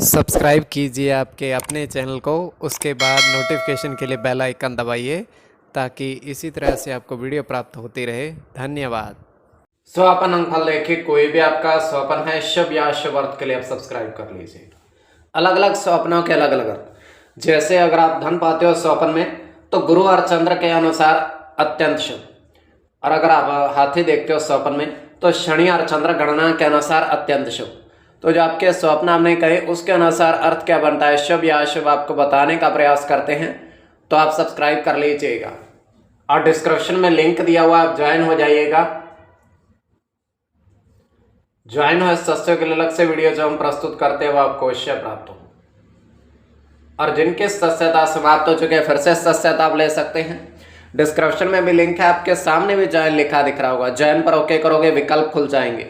Subscribe कीजिए आपके अपने चैनल को, उसके बाद नोटिफिकेशन के लिए बेल आइकन दबाइए ताकि इसी तरह से आपको वीडियो प्राप्त होती रहे। धन्यवाद। स्वपन अंकफल देखिए, कोई भी आपका स्वपन है शुभ या अशुभ अर्थ के लिए आप सब्सक्राइब कर लीजिए। अलग अलग स्वप्नों के अलग अलग अर्थ। जैसे अगर आप धन पाते हो स्वपन में तो गुरु और चंद्र के अनुसार अत्यंत शुभ, और अगर आप हाथी देखते हो स्वप्न में तो शनि और चंद्र गणना के अनुसार अत्यंत शुभ। तो जो आपके स्वप्न हमने कहे उसके अनुसार अर्थ क्या बनता है, शुभ या अशुभ, आपको बताने का प्रयास करते हैं। तो आप सब्सक्राइब कर लीजिएगा और डिस्क्रिप्शन में लिंक दिया हुआ, आप ज्वाइन हो जाइएगा। ज्वाइन हो, सदस्यों के लिए अलग से वीडियो जो हम प्रस्तुत करते हैं वो आपको अवश्य प्राप्त हो। और जिनके सदस्यता समाप्त हो चुके हैं फिर से सदस्यता आप ले सकते हैं। डिस्क्रिप्शन में भी लिंक है, आपके सामने भी ज्वाइन लिखा दिख रहा होगा। ज्वाइन पर ओके करोगे, विकल्प खुल जाएंगे।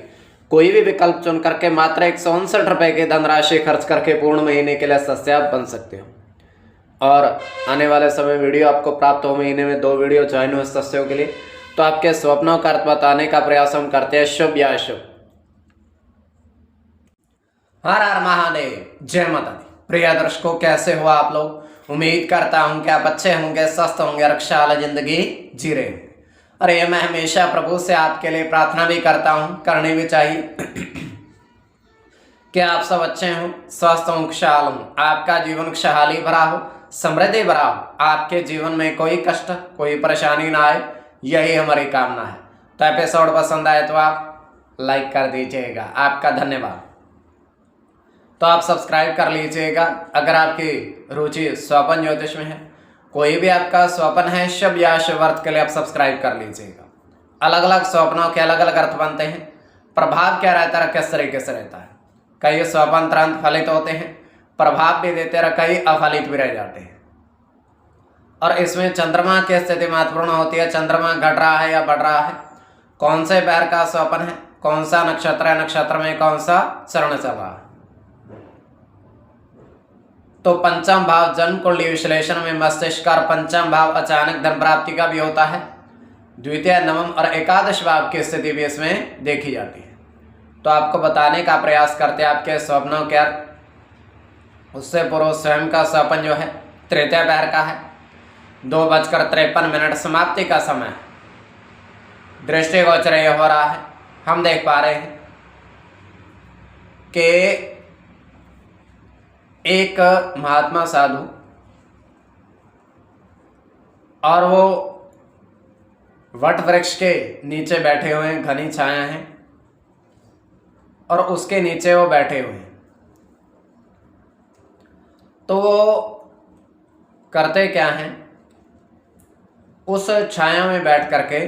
कोई भी विकल्प चुन करके मात्र 159 रुपए की धनराशि खर्च करके पूर्ण महीने के लिए सदस्य आप बन सकते हो। और आने वाले समय वीडियो आपको प्राप्त हो, महीने में 2 वीडियो ज्वाइन हो सदस्यों के लिए। तो आपके स्वप्नों का अर्थ बताने का प्रयास हम करते हैं, शुभ या अशुभ। हर हर महादेव, जय माता दी। प्रिय दर्शकों, कैसे हो आप लोग? उम्मीद करता हूं कि आप अच्छे होंगे, स्वस्थ होंगे, रक्षा वाली जिंदगी जी रहे होंगे। अरे मैं हमेशा प्रभु से आपके लिए प्रार्थना भी करता हूं, करनी भी चाहिए कि आप सब अच्छे हों, स्वस्थ हों, खुशहाल हों, आपका जीवन खुशहाली भरा हो, समृद्धि भरा हो, आपके जीवन में कोई कष्ट कोई परेशानी ना आए, यही हमारी कामना है। तो एपिसोड पसंद आए तो आप लाइक कर दीजिएगा, आपका धन्यवाद। तो आप सब्सक्राइब कर लीजिएगा अगर आपकी रुचि स्वपन ज्योतिष में है। कोई भी आपका स्वपन है शुभ या अशुभ अर्थ के लिए आप सब्सक्राइब कर लीजिएगा। अलग अलग स्वप्नों के अलग अलग अर्थ बनते हैं। प्रभाव क्या रहता है, किस तरीके से रहता है। कई स्वपन तुरंत फलित होते हैं, प्रभाव भी देते रह, कई अफलित भी रह जाते हैं। और इसमें चंद्रमा की स्थिति महत्वपूर्ण होती है। चंद्रमा घट रहा है या बढ़ रहा है, कौन से पैर का स्वपन है, कौन सा नक्षत्र है, नक्षत्र में कौन सा चरण चल रहा है। तो पंचम भाव जन्म कुंडली विश्लेषण में मस्तिष्क और पंचम भाव अचानक धन प्राप्ति का भी होता है। द्वितीय, नवम और एकादश भाव की स्थिति भी इसमें देखी जाती है। तो आपको बताने का प्रयास करते हैं आपके स्वप्नों के अर्थ। उससे पूर्व स्वयं का स्वप्न जो है तृतीय पैर का है। 2:53 समाप्ति का समय, दृष्टिगोचर यह हो रहा है। हम देख पा रहे हैं कि एक महात्मा साधु, और वो वट वृक्ष के नीचे बैठे हुए हैं, घनी छाया है, और उसके नीचे वो बैठे हुए हैं। तो वो करते क्या हैं, उस छाया में बैठ करके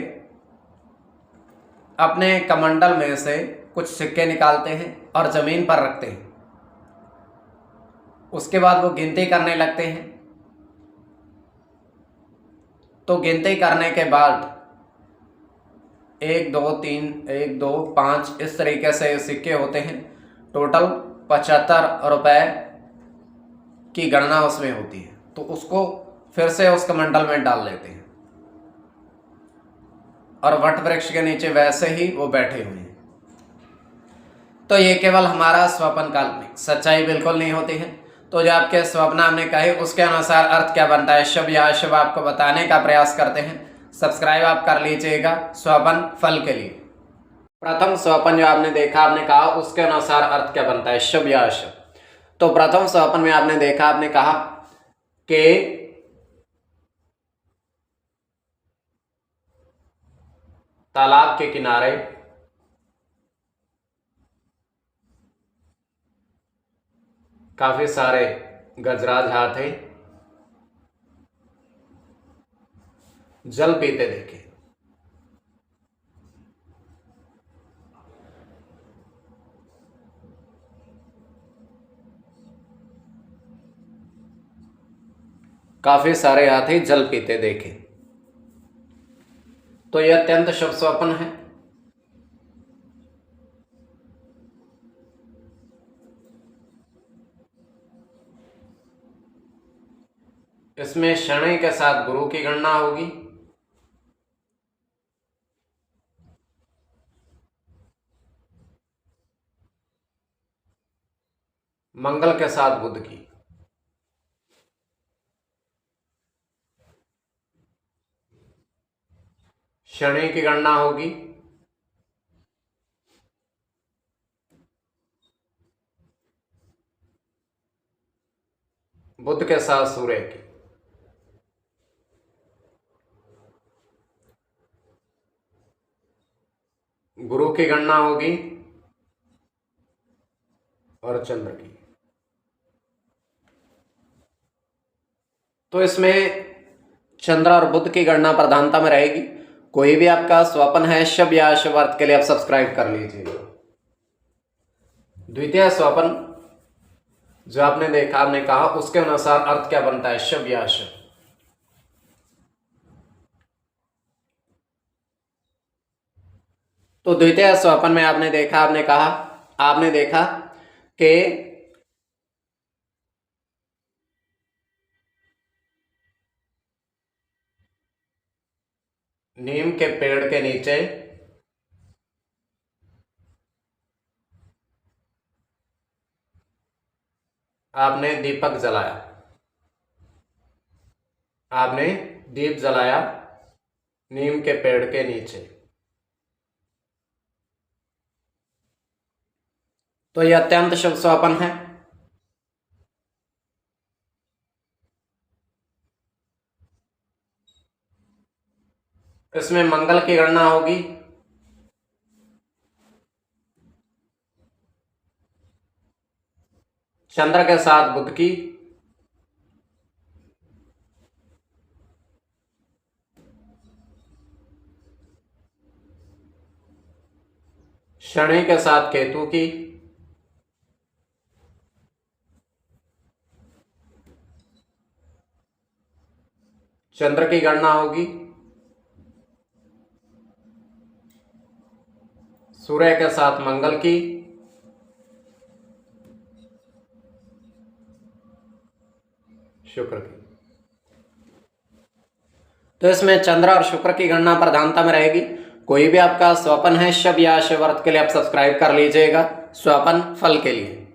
अपने कमंडल में से कुछ सिक्के निकालते हैं और जमीन पर रखते हैं। उसके बाद वो गिनती करने लगते हैं। तो गिनती करने के बाद 1 2 3 1 2 5 इस तरीके से सिक्के होते हैं। टोटल 75 रुपए की गणना उसमें होती है। तो उसको फिर से उस कमंडल में डाल लेते हैं, और वट वृक्ष के नीचे वैसे ही वो बैठे हुए हैं। तो ये केवल हमारा स्वप्न काल्पनिक, सच्चाई बिल्कुल नहीं होती है। तो जो आपके स्वप्न हमने कहे उसके अनुसार अर्थ क्या बनता है, शुभ या अशुभ, आपको बताने का प्रयास करते हैं। सब्सक्राइब आप कर लीजिएगा स्वपन फल के लिए। प्रथम स्वपन जो आपने देखा, आपने कहा उसके अनुसार अर्थ क्या बनता है, शुभ या अशुभ। तो प्रथम स्वपन में आपने देखा, आपने कहा कि तालाब के किनारे काफी सारे गजराज हाथी जल पीते देखे। काफी सारे हाथी जल पीते देखे। तो यह अत्यंत शुभ स्वप्न है। इसमें शनि के साथ गुरु की गणना होगी। मंगल के साथ बुध की, शनि की गणना होगी, बुध के साथ सूर्य की, गुरु की गणना होगी और चंद्र की। तो इसमें चंद्र और बुध की गणना प्रधानता में रहेगी। कोई भी आपका स्वप्न है शुभ या अशुभ अर्थ के लिए आप सब्सक्राइब कर लीजिएगा। द्वितीय स्वप्न जो आपने देखा, आपने कहा उसके अनुसार अर्थ क्या बनता है, शुभ या अशुभ। तो द्वितीय स्वप्न में आपने देखा, आपने देखा कि नीम के पेड़ के नीचे आपने दीपक जलाया, आपने दीप जलाया नीम के पेड़ के नीचे। तो यह अत्यंत शुभ स्वप्न है। इसमें मंगल की गणना होगी, चंद्र के साथ बुध की, शनि के साथ केतु की, चंद्र की गणना होगी, सूर्य के साथ मंगल की, शुक्र की। तो इसमें चंद्र और शुक्र की गणना प्रधानता में रहेगी। कोई भी आपका स्वप्न है शुभ या अशुभ अर्थ के लिए आप सब्सक्राइब कर लीजिएगा स्वप्न फल के लिए।